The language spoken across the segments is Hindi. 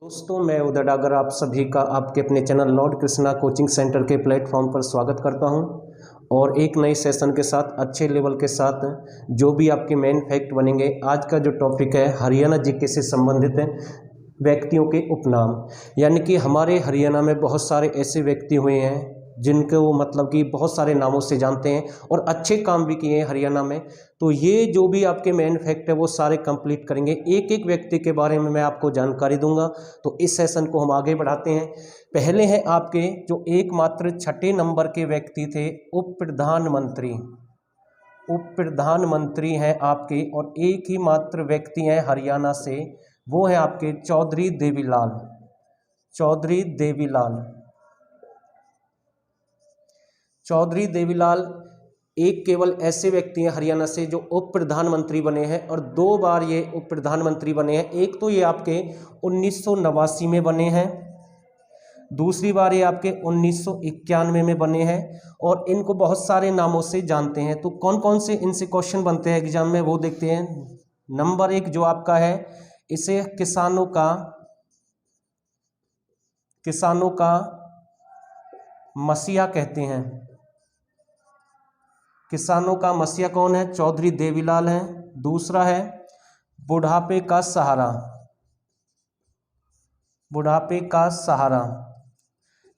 दोस्तों मैं उदय डागर आप सभी का आपके अपने channel Lord Krishna coaching centre के प्लेटफॉर्म पर स्वागत करता हूं और एक नए सेशन के साथ अच्छे लेवल के साथ जो भी आपके मेन फैक्ट बनेंगे। आज का जो टॉपिक है हरियाणा जीके से संबंधित है, व्यक्तियों के उपनाम। यानी कि हमारे हरियाणा में बहुत सारे ऐसे व्यक्ति हुए हैं जिनको वो मतलब कि बहुत सारे नामों से जानते हैं और अच्छे काम भी किए हैं हरियाणा में। तो ये जो भी आपके मेन फैक्ट है वो सारे कंप्लीट करेंगे, एक एक व्यक्ति के बारे में मैं आपको जानकारी दूंगा। तो इस सेशन को हम आगे बढ़ाते हैं। पहले हैं आपके जो एकमात्र छठे नंबर के व्यक्ति थे, उप प्रधानमंत्री। उप प्रधानमंत्री हैं आपके और एक ही मात्र व्यक्ति हैं हरियाणा से, वो है आपके चौधरी देवीलाल। चौधरी देवीलाल, चौधरी देवीलाल एक केवल ऐसे व्यक्ति हैं हरियाणा से जो उप प्रधानमंत्री बने हैं और 2 बार ये उप प्रधानमंत्री बने हैं। एक तो ये आपके 1989 में बने हैं, दूसरी बार ये आपके 1991 में बने हैं और इनको बहुत सारे नामों से जानते हैं। तो कौन कौन से इनसे क्वेश्चन बनते हैं एग्जाम में वो देखते हैं। नंबर 1 जो आपका है, इसे किसानों का मसीहा कहते हैं। किसानों का मसीहा कौन है? चौधरी देवीलाल हैं। दूसरा है बुढ़ापे का सहारा। बुढ़ापे का सहारा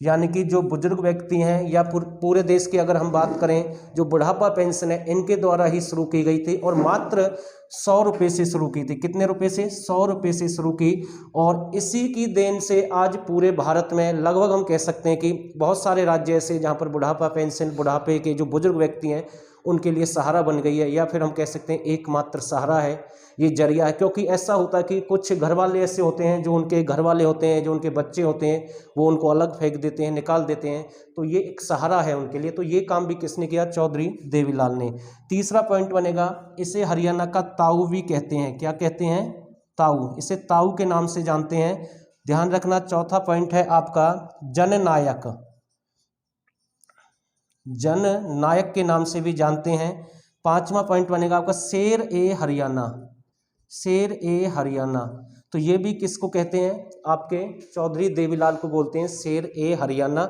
यानी कि जो बुजुर्ग व्यक्ति हैं या पूरे देश की अगर हम बात करें, जो बुढ़ापा पेंशन है इनके द्वारा ही शुरू की गई थी और मात्र 100 रुपये से शुरू की थी। कितने रुपए से? 100 रुपये से शुरू की। और इसी की देन से आज पूरे भारत में लगभग हम कह सकते हैं कि बहुत सारे राज्य ऐसे जहाँ पर बुढ़ापा पेंशन, बुढ़ापे के जो बुजुर्ग व्यक्ति हैं उनके लिए सहारा बन गई है, या फिर हम कह सकते हैं एकमात्र सहारा है, ये जरिया है। क्योंकि ऐसा होता है कि कुछ घर वाले ऐसे होते हैं, जो उनके घर वाले होते हैं, जो उनके बच्चे होते हैं, वो उनको अलग फेंक देते हैं, निकाल देते हैं, तो ये एक सहारा है उनके लिए। तो ये काम भी किसने किया? चौधरी देवीलाल ने। तीसरा पॉइंट बनेगा, इसे हरियाणा का ताऊ भी कहते हैं। क्या कहते हैं? ताऊ। इसे ताऊ के नाम से जानते हैं, ध्यान रखना। चौथा पॉइंट है आपका जननायक। जननायक के नाम से भी जानते हैं। पांचवा पॉइंट बनेगा आपका शेर ए हरियाणा। शेर ए हरियाणा, तो ये भी किसको कहते हैं? आपके चौधरी देवीलाल को बोलते हैं शेर ए हरियाणा।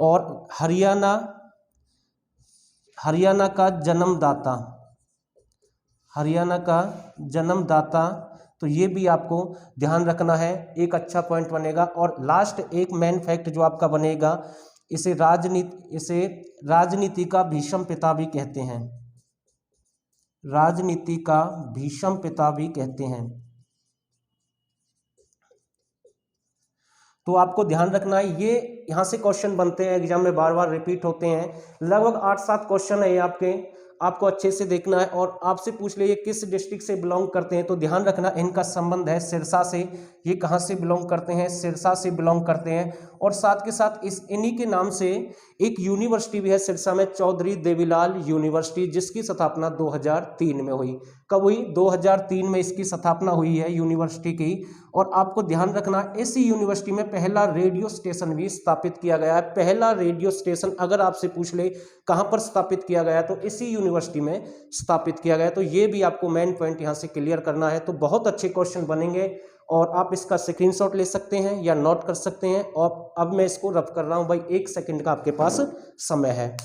और हरियाणा का जन्मदाता, हरियाणा का जन्मदाता, तो ये भी आपको ध्यान रखना है, एक अच्छा पॉइंट बनेगा। और लास्ट एक मेन फैक्ट जो आपका बनेगा, इसे राजनीति का भीष्म पिता भी कहते हैं। राजनीति का भीष्म पिता भी कहते हैं। तो आपको ध्यान रखना है, ये यहां से क्वेश्चन बनते हैं, एग्जाम में बार बार रिपीट होते हैं। लगभग 8-7 क्वेश्चन है ये आपको अच्छे से देखना है। और आपसे पूछ ले ये किस डिस्ट्रिक्ट से बिलोंग करते हैं, तो ध्यान रखना इनका संबंध है सिरसा से। ये कहाँ से बिलोंग करते हैं? सिरसा से बिलोंग करते हैं। और साथ के साथ इन्हीं के नाम से एक यूनिवर्सिटी भी है सिरसा में, चौधरी देवीलाल यूनिवर्सिटी, जिसकी स्थापना 2003 में हुई। कब हुई? 2003 में इसकी स्थापना हुई है यूनिवर्सिटी की। और आपको ध्यान रखना, इसी यूनिवर्सिटी में पहला रेडियो स्टेशन भी स्थापित किया गया है। पहला रेडियो स्टेशन अगर आपसे पूछ ले कहां पर स्थापित किया गया, तो इसी यूनिवर्सिटी में स्थापित किया गया। तो ये भी आपको मेन पॉइंट यहां से क्लियर करना है। तो बहुत अच्छे क्वेश्चन बनेंगे और आप इसका स्क्रीनशॉट ले सकते हैं या नोट कर सकते हैं। और अब मैं इसको रफ कर रहा हूं भाई, 1 सेकंड का आपके पास समय है।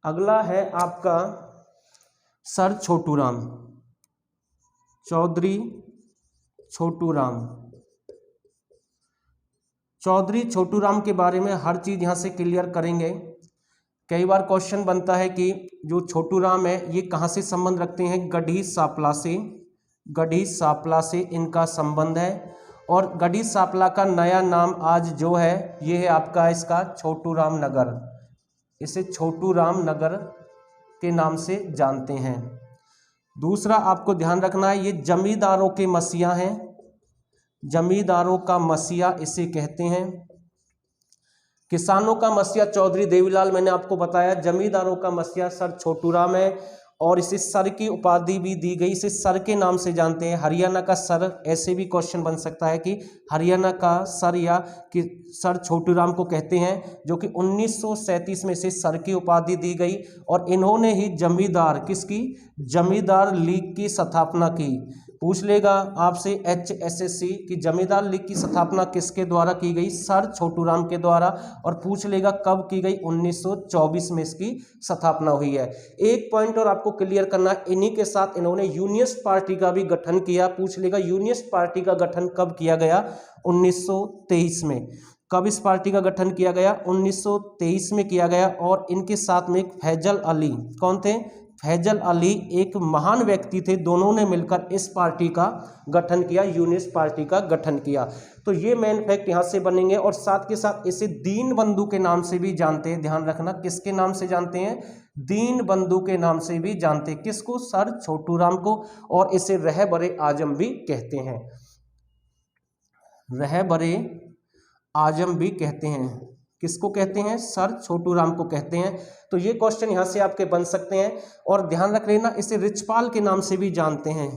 अगला है आपका सर छोटूराम, चौधरी छोटूराम। चौधरी छोटूराम के बारे में हर चीज यहां से क्लियर करेंगे। कई बार क्वेश्चन बनता है कि जो छोटूराम है ये कहां से संबंध रखते हैं? गढ़ी सापला से। गढ़ी सापला से इनका संबंध है। और गढ़ी सापला का नया नाम आज जो है ये है आपका इसका छोटूराम नगर। इसे छोटूराम नगर के नाम से जानते हैं। दूसरा आपको ध्यान रखना है, ये जमींदारों के मसीहा हैं। जमींदारों का मसीहा इसे कहते हैं। किसानों का मसीहा चौधरी देवीलाल, मैंने आपको बताया। जमींदारों का मसीहा सर छोटूराम है। और इसे सर की उपाधि भी दी गई, इसे सर के नाम से जानते हैं, हरियाणा का सर। ऐसे भी क्वेश्चन बन सकता है कि हरियाणा का सर या कि सर छोटूराम को कहते हैं, जो कि 1937 में इसे सर की उपाधि दी गई। और इन्होंने ही जमींदार किसकी, जमींदार लीग की स्थापना की। पूछ लेगा आपसे HSSC की जमींदार लीग की स्थापना किसके द्वारा की गई, सर छोटूराम के द्वारा। और पूछ लेगा कब की गई, 1924 में इसकी स्थापना हुई है। एक पॉइंट और आपको क्लियर करना है, इन्हीं के साथ इन्होंने यूनियनिस्ट पार्टी का भी गठन किया। पूछ लेगा यूनियनिस्ट पार्टी का गठन कब किया गया, 1923 में। कब इस पार्टी का गठन किया गया, 1923 में किया गया। और इनके साथ में एक फैजल अली, कौन थे, फैजल अली एक महान व्यक्ति थे, दोनों ने मिलकर इस पार्टी का गठन किया, यूनियनिस्ट पार्टी का गठन किया। तो ये मेन फैक्ट यहाँ से बनेंगे। और साथ के साथ इसे दीन बंधु के नाम से भी जानते हैं, ध्यान रखना, किसके नाम से जानते हैं, दीन बंधु के नाम से भी जानते हैं। किसको, सर छोटूराम को। और इसे रहबरे आजम भी कहते हैं, रहबरे आजम भी कहते हैं। किसको कहते हैं, सर छोटूराम को कहते हैं। तो ये क्वेश्चन यहाँ से आपके बन सकते हैं। और ध्यान रख लेना, इसे रिचपाल के नाम से भी जानते हैं,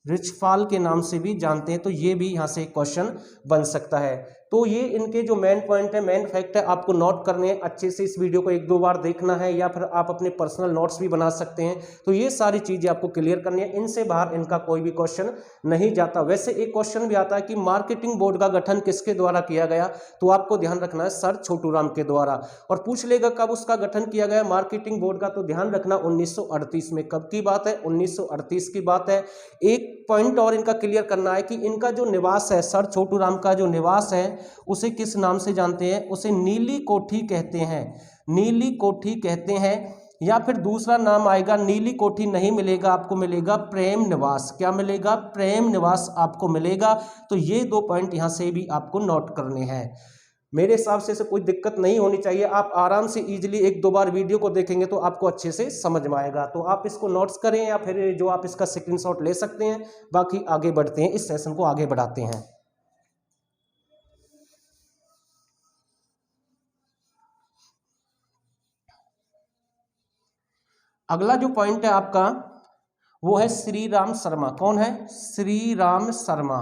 रिचपाल के नाम से भी जानते हैं। तो ये भी यहाँ से क्वेश्चन बन सकता है। तो ये इनके जो मेन पॉइंट है, मेन फैक्ट है, आपको नोट करने हैं अच्छे से। इस वीडियो को 1-2 बार देखना है, या फिर आप अपने पर्सनल नोट्स भी बना सकते हैं। तो ये सारी चीज़ें आपको क्लियर करनी है, इनसे बाहर इनका कोई भी क्वेश्चन नहीं जाता। वैसे एक क्वेश्चन भी आता है कि मार्केटिंग बोर्ड का गठन किसके द्वारा किया गया, तो आपको ध्यान रखना है सर छोटूराम के द्वारा। और पूछ लेगा कब उसका गठन किया गया मार्केटिंग बोर्ड का, तो ध्यान रखना 1938 में। कब की बात है, 1938 की बात है। एक पॉइंट और इनका क्लियर करना है कि इनका जो निवास है, सर छोटूराम का जो निवास है, उसे किस नाम से जानते हैं, उसे नीली कोठी कहते हैं, नीली कोठी कहते हैं। या फिर दूसरा नाम आएगा, नीली कोठी नहीं मिलेगा, आपको मिलेगा प्रेम निवास। क्या मिलेगा, प्रेम निवास आपको मिलेगा। तो ये 2 पॉइंट यहाँ से भी आपको नोट करने हैं। मेरे हिसाब से कोई दिक्कत नहीं होनी चाहिए, आप आराम से इजीली 1-2 बार वीडियो को देखेंगे तो आपको अच्छे से समझ में आएगा। तो आप इसको नोट्स करें, या फिर जो आप इसका स्क्रीनशॉट ले सकते हैं। बाकी आगे बढ़ते हैं, इस सेशन को आगे बढ़ाते हैं। अगला जो पॉइंट है आपका, वो है श्री राम शर्मा। कौन है, श्री राम शर्मा,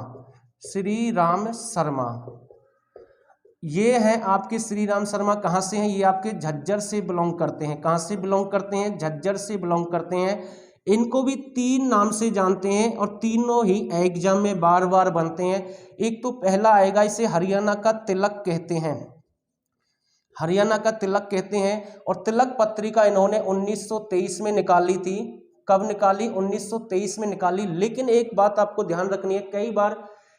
श्री राम शर्मा। ये हैं आपके श्री राम शर्मा। कहाँ से हैं, ये आपके झज्जर से बिलोंग करते हैं। कहाँ से बिलोंग करते हैं, झज्जर से बिलोंग करते हैं। इनको भी 3 नाम से जानते हैं, और तीनों ही एग्जाम में बार बार बनते हैं। एक तो पहला आएगा, इसे हरियाणा का तिलक कहते हैं, हरियाणा का तिलक कहते हैं। और तिलक पत्रिका इन्होंने 1923 में निकाली थी। कब निकाली, 1923 में निकाली। लेकिन एक बात आपको ध्यान रखनी है, कई बार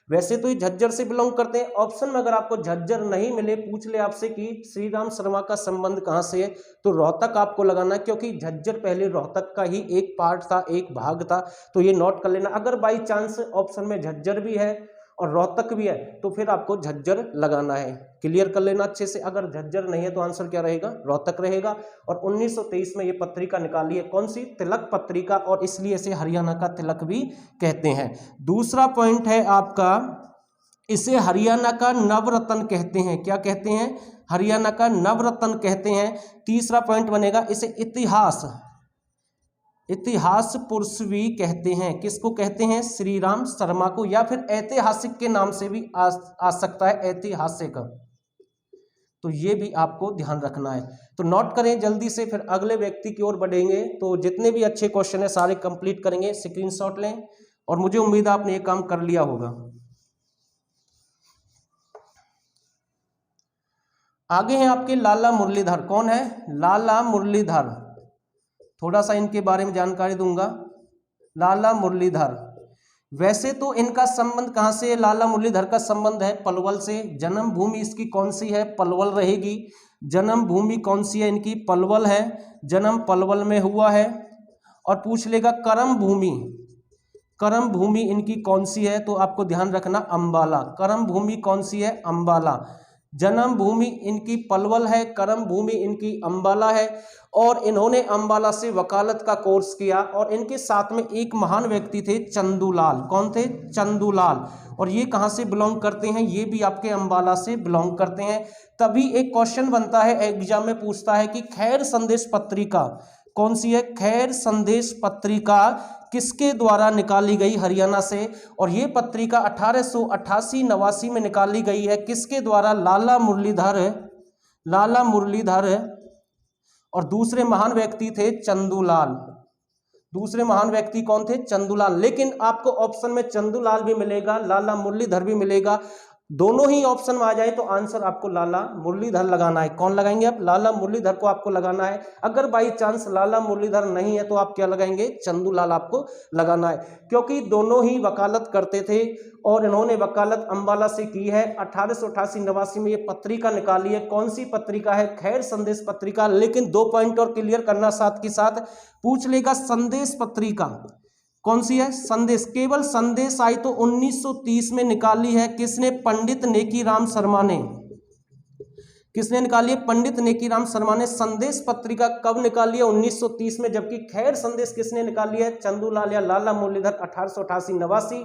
वैसे तो ये झज्जर से बिलोंग करते हैं, ऑप्शन में अगर आपको झज्जर नहीं मिले, पूछ ले आपसे कि श्री राम शर्मा का संबंध कहाँ से है, तो रोहतक आपको लगाना है, क्योंकि झज्जर पहले रोहतक का ही एक पार्ट था, एक भाग था। तो ये नोट कर लेना। अगर बाई चांस ऑप्शन में झज्जर भी है और रोहतक भी है, तो फिर आपको झज्जर लगाना है। क्लियर कर लेना अच्छे से। अगर झज्जर नहीं है तो आंसर क्या रहेगा, रोहतक रहेगा। और 1923 में ये पत्रिका निकाली है, कौन सी, तिलक पत्रिका, और इसलिए इसे हरियाणा का तिलक भी कहते हैं। दूसरा पॉइंट है आपका, इसे हरियाणा का नवरत्न कहते हैं। क्या कहते हैं, हरियाणा का नवरत्न कहते हैं। तीसरा पॉइंट बनेगा, इसे इतिहास पुरुष भी कहते हैं। किसको कहते हैं, श्री राम शर्मा को। या फिर ऐतिहासिक के नाम से भी आ सकता है, ऐतिहासिक। तो ये भी आपको ध्यान रखना है। तो नोट करें जल्दी से, फिर अगले व्यक्ति की ओर बढ़ेंगे। तो जितने भी अच्छे क्वेश्चन है सारे कंप्लीट करेंगे, स्क्रीनशॉट लें। और मुझे उम्मीद है आपने ये काम कर लिया होगा। आगे हैं आपके लाला मुरलीधर। कौन है, लाला मुरलीधर। थोड़ा सा इनके बारे में जानकारी दूंगा। लाला मुरलीधर, वैसे तो इनका संबंध कहां से है, लाला मुरलीधर का संबंध है पलवल से। जन्म भूमि इसकी कौन सी है, पलवल रहेगी। जन्म भूमि कौन सी है इनकी, पलवल है, जन्म पलवल में हुआ है। और पूछ लेगा कर्म भूमि इनकी कौन सी है, तो आपको ध्यान रखना अंबाला। कर्म भूमि कौन सी है, अंबाला। जन्म भूमि इनकी पलवल है, कर्म भूमि इनकी अंबाला है। और इन्होंने अंबाला से वकालत का कोर्स किया। और इनके साथ में एक महान व्यक्ति थे, चंदूलाल। कौन थे, चंदूलाल। और ये कहाँ से बिलोंग करते हैं, ये भी आपके अंबाला से बिलोंग करते हैं। तभी एक क्वेश्चन बनता है, एग्जाम में पूछता है कि खैर संदेश पत्रिका, कौन सी है? खैर संदेश पत्रिका किसके द्वारा निकाली गई? हरियाणा से। और ये पत्रिका 1888-89 में निकाली गई है। किसके द्वारा? लाला मुरलीधर और दूसरे महान व्यक्ति थे चंदूलाल। दूसरे महान व्यक्ति कौन थे? चंदूलाल। लेकिन आपको ऑप्शन में चंदूलाल भी मिलेगा, लाला मुरलीधर भी मिलेगा। दोनों ही ऑप्शन में आ जाए तो आंसर आपको लाला मुरलीधर लगाना है। कौन लगाएंगे आप? लाला मुरलीधर को आपको लगाना है। अगर बाई चांस लाला मुरलीधर नहीं है तो आप क्या लगाएंगे? चंदूलाल आपको लगाना है, क्योंकि दोनों ही वकालत करते थे और इन्होंने वकालत अंबाला से की है। 1888-89 में ये पत्रिका निकाली है। कौन सी पत्रिका है? खैर संदेश पत्रिका। लेकिन 2 पॉइंट और क्लियर करना साथ के साथ, पूछ लेगा संदेश पत्रिका कौन सी है? संदेश। केवल संदेश आई तो 1930 में निकाली है। किसने? पंडित नेकीराम शर्मा ने। किसने निकाली है? पंडित नेकीराम शर्मा ने। संदेश पत्रिका कब निकाली है? 1930 में। जबकि खैर संदेश किसने निकाली है? चंदूलाल या लाला मुरलीधर 1888-89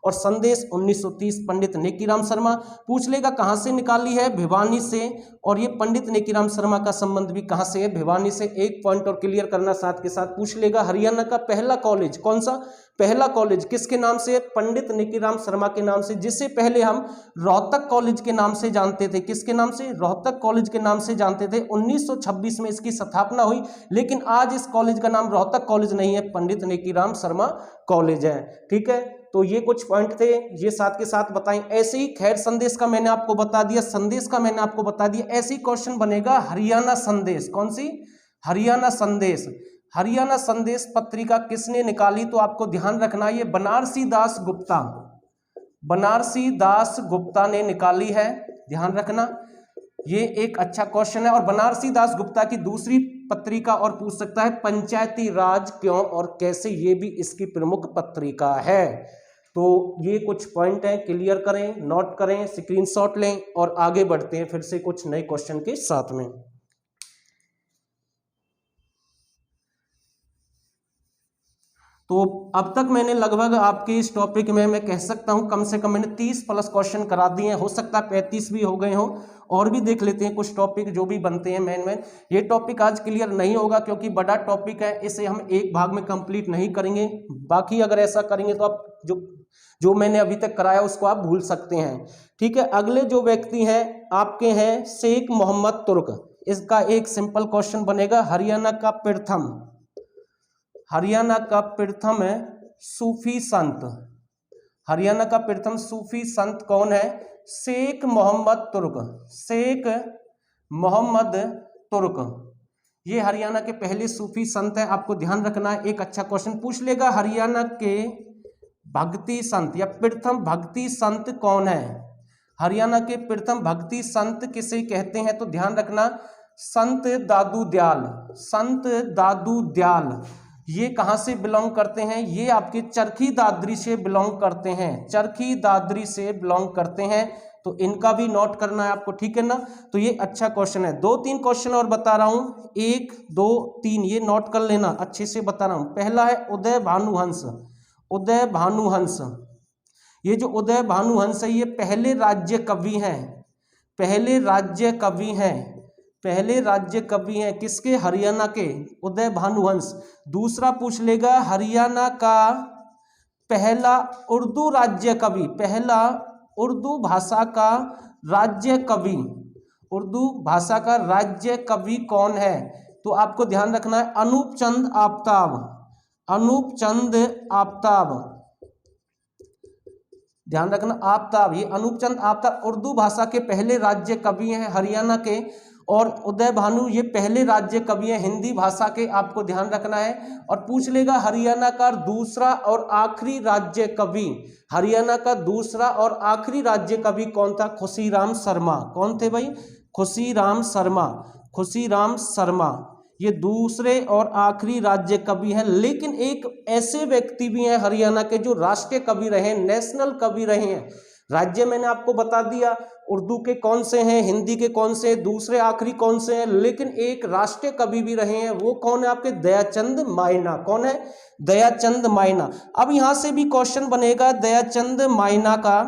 और संदेश 1930 पंडित नेकीराम शर्मा। पूछ लेगा कहाँ से निकाली है? भिवानी से। और ये पंडित नेकीराम शर्मा का संबंध भी कहाँ से है? भिवानी से। 1 पॉइंट और क्लियर करना साथ के साथ। पूछ लेगा हरियाणा का पहला कॉलेज कौन सा? पहला कॉलेज किसके नाम से? पंडित नेकीराम शर्मा के नाम से, जिसे पहले हम रोहतक कॉलेज के नाम से जानते थे। किसके नाम से? रोहतक कॉलेज के नाम से जानते थे। 1926 में इसकी स्थापना हुई, लेकिन आज इस कॉलेज का नाम रोहतक कॉलेज नहीं है, पंडित नेकीराम शर्मा कॉलेज है। ठीक है, तो ये कुछ पॉइंट थे, ये साथ के साथ बताएं। ऐसे ही खैर संदेश का मैंने आपको बता दिया, संदेश का मैंने आपको बता दिया। ऐसे ही क्वेश्चन बनेगा हरियाणा संदेश। कौन सी? हरियाणा संदेश। हरियाणा संदेश पत्रिका किसने निकाली? तो आपको ध्यान रखना, ये बनारसी दास गुप्ता ने निकाली है। ध्यान रखना, ये एक अच्छा क्वेश्चन है। और बनारसी दास गुप्ता की दूसरी पत्रिका और पूछ सकता है पंचायती राज क्यों और कैसे, ये भी इसकी प्रमुख पत्रिका है। तो ये कुछ पॉइंट हैं, क्लियर करें, नोट करें, स्क्रीनशॉट लें और आगे बढ़ते हैं फिर से कुछ नए क्वेश्चन के साथ में। तो अब तक मैंने लगभग आपके इस टॉपिक में मैं कह सकता हूं कम से कम मैंने 30 प्लस क्वेश्चन करा दिए हैं। हो सकता है 35 भी हो गए हों। और भी देख लेते हैं कुछ टॉपिक जो भी बनते हैं मेन। ये टॉपिक आज क्लियर नहीं होगा क्योंकि बड़ा टॉपिक है, इसे हम एक भाग में कंप्लीट नहीं करेंगे। बाकी अगर ऐसा करेंगे तो आप जो मैंने अभी तक कराया उसको आप भूल सकते हैं। ठीक है, अगले जो व्यक्ति हैं आपके हैं शेख मोहम्मद तुर्क। इसका एक सिंपल क्वेश्चन बनेगा, हरियाणा का प्रथम है सूफी संत। हरियाणा का प्रथम सूफी संत कौन है? शेख मोहम्मद तुर्क। ये हरियाणा के पहले सूफी संत है, आपको ध्यान रखना है। एक अच्छा क्वेश्चन पूछ लेगा, हरियाणा के भक्ति संत या प्रथम भक्ति संत कौन है? हरियाणा के प्रथम भक्ति संत किसे कहते हैं? तो ध्यान रखना, संत दादू दयाल। ये कहां से बिलोंग करते हैं? ये आपके चरखी दादरी से बिलोंग करते हैं। तो इनका भी नोट करना है आपको, ठीक है ना। तो ये अच्छा क्वेश्चन है। 2-3 क्वेश्चन और बता रहा हूं, 1 2 3 ये नोट कर लेना, अच्छे से बता रहा हूं। पहला है उदय भानुहंस। ये जो उदय भानुहंस है ये पहले राज्य कवि हैं किसके? हरियाणा के, उदय भानुहंस। दूसरा पूछ लेगा, हरियाणा का पहला उर्दू भाषा का राज्य कवि कौन है? तो आपको ध्यान रखना है अनूप चंद आफ्ताब। ध्यान रखना, आफ्ताब, ये अनूप चंद आफ्ताब उर्दू भाषा के पहले राज्य कवि हैं हरियाणा के। और उदय भानु ये पहले राज्य कवि हैं हिंदी भाषा के, आपको ध्यान रखना है। और पूछ लेगा हरियाणा का दूसरा और आखिरी राज्य कवि कौन था? खुशीराम शर्मा। कौन थे भाई? खुशीराम शर्मा। ये दूसरे और आखिरी राज्य कवि हैं। लेकिन एक ऐसे व्यक्ति भी हैं हरियाणा के जो राष्ट्रीय कवि रहे, नेशनल कवि रहे हैं। राज्य मैंने आपको बता दिया उर्दू के कौन से हैं, हिंदी के कौन से, दूसरे आखिरी कौन से हैं, लेकिन एक राष्ट्रीय कवि भी रहे हैं। वो कौन है आपके? दयाचंद मायना। कौन है? दयाचंद मायना। अब यहां से भी क्वेश्चन बनेगा दयाचंद मायना का।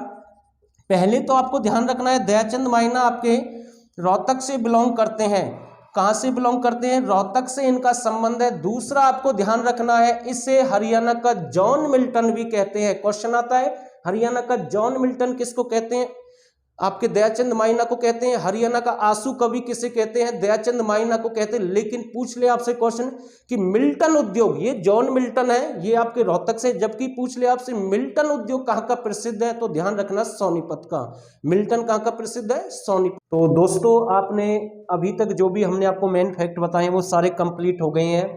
पहले तो आपको ध्यान रखना है दयाचंद मायना आपके रोहतक से बिलोंग करते हैं। कहां से बिलोंग करते हैं, रोहतक से इनका संबंध है। दूसरा आपको ध्यान रखना है, इसे हरियाणा का जॉन मिल्टन भी कहते हैं। क्वेश्चन आता है, हरियाणा का जॉन मिल्टन किसको कहते हैं, आपके दयाचंद माइना को कहते हैं। हरियाणा का आंसू कवि किसे कहते हैं, दयाचंद माइना को कहते हैं। लेकिन पूछ ले आपसे क्वेश्चन कि मिल्टन उद्योग, ये जॉन मिल्टन है, ये आपके रोहतक से, जबकि पूछ ले आपसे मिल्टन उद्योग कहाँ का प्रसिद्ध है, तो ध्यान रखना सोनीपत का। मिल्टन कहाँ का प्रसिद्ध है, सोनीपत। तो दोस्तों आपने अभी तक जो भी हमने आपको मेन फैक्ट बताए वो सारे कंप्लीट हो गए हैं।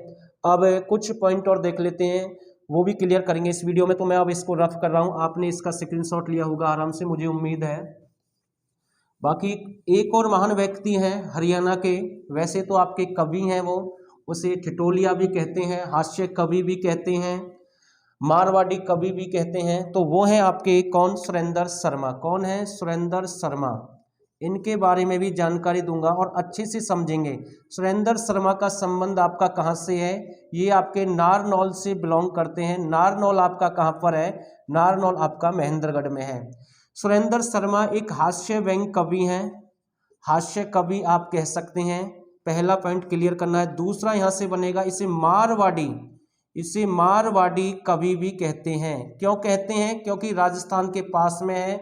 अब कुछ पॉइंट और देख लेते हैं, वो भी क्लियर करेंगे इस वीडियो में। तो मैं अब इसको रफ कर रहा हूँ, आपने इसका स्क्रीनशॉट लिया होगा आराम से, मुझे उम्मीद है। बाकी एक और महान व्यक्ति हैं हरियाणा के, वैसे तो आपके कवि हैं वो, उसे ठिठोलिया भी कहते हैं, हास्य कवि भी कहते हैं, मारवाड़ी कवि भी कहते हैं। तो वो हैं आपके कौन, सुरेंद्र शर्मा। कौन है, सुरेंद्र शर्मा। इनके बारे में भी जानकारी दूंगा और अच्छे से समझेंगे। सुरेंद्र शर्मा का संबंध आपका कहाँ से है, ये आपके नारनौल से बिलोंग करते हैं। नारनौल आपका कहाँ पर है, नारनौल आपका महेंद्रगढ़ में है। सुरेंद्र शर्मा एक हास्य व्यंग्य कवि हैं, हास्य कवि आप कह सकते हैं। पहला पॉइंट क्लियर करना है। दूसरा यहां से बनेगा, इसे मारवाड़ी कवि भी कहते हैं। क्यों कहते हैं, क्योंकि राजस्थान के पास में है,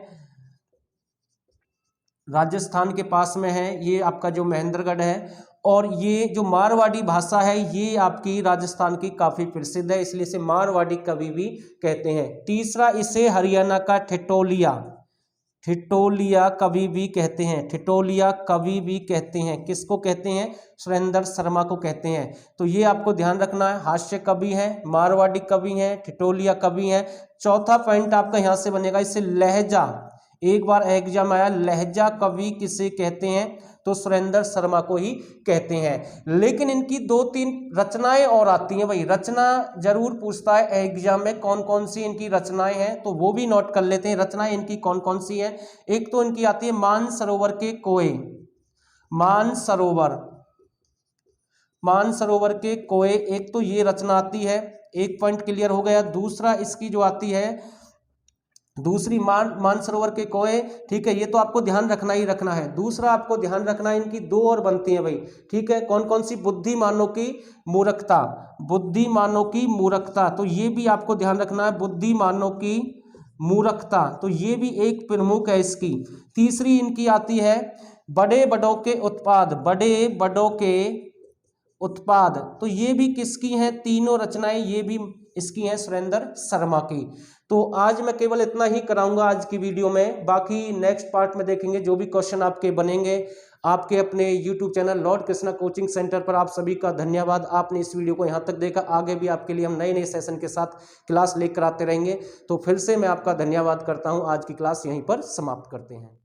राजस्थान के पास में है ये आपका जो महेंद्रगढ़ है। और ये जो मारवाड़ी भाषा है ये आपकी राजस्थान की काफ़ी प्रसिद्ध है, इसलिए इसे मारवाड़ी कवि भी कहते हैं। तीसरा, इसे हरियाणा का ठिठोलिया कवि भी कहते हैं। ठिठोलिया कवि भी कहते हैं, किसको कहते हैं, सुरेंद्र शर्मा को कहते हैं। तो ये आपको ध्यान रखना है, हास्य कवि है, मारवाड़ी कवि है, ठिठोलिया कवि है। चौथा पॉइंट आपका यहाँ से बनेगा, इसे लहजा, एक बार एग्जाम आया, लहजा कवि किसे कहते हैं, तो सुरेंद्र शर्मा को ही कहते हैं। लेकिन इनकी 2-3 रचनाएं और आती हैं भाई, रचना जरूर पूछता है एग्जाम में, कौन कौन सी इनकी रचनाएं हैं, तो वो भी नोट कर लेते हैं। रचनाएं इनकी कौन कौन सी हैं, एक तो इनकी आती है मानसरोवर के कोए, मानसरोवर के कोए, एक तो ये रचना आती है, एक पॉइंट क्लियर हो गया। दूसरा इसकी जो आती है, दूसरी मानसरोवर के कोए, ठीक है, ये तो आपको ध्यान रखना ही रखना है। दूसरा आपको ध्यान रखना है, इनकी 2 और बनती हैं भाई, ठीक है, कौन कौन सी, बुद्धिमानों की मूर्खता, तो ये भी आपको ध्यान रखना है, बुद्धिमानों की मूर्खता, तो ये भी एक प्रमुख है इसकी। तीसरी इनकी आती है बड़े बड़ों के उत्पाद, तो ये भी किसकी हैं, तीनों रचनाएं ये भी इसकी हैं, सुरेंद्र शर्मा की। तो आज मैं केवल इतना ही कराऊंगा आज की वीडियो में, बाकी नेक्स्ट पार्ट में देखेंगे जो भी क्वेश्चन आपके बनेंगे। आपके अपने YouTube channel Lord Krishna coaching centre पर आप सभी का धन्यवाद, आपने इस वीडियो को यहाँ तक देखा। आगे भी आपके लिए हम नए नए सेशन के साथ क्लास लेकर आते रहेंगे। तो फिर से मैं आपका धन्यवाद करता हूँ, आज की क्लास यहीं पर समाप्त करते हैं।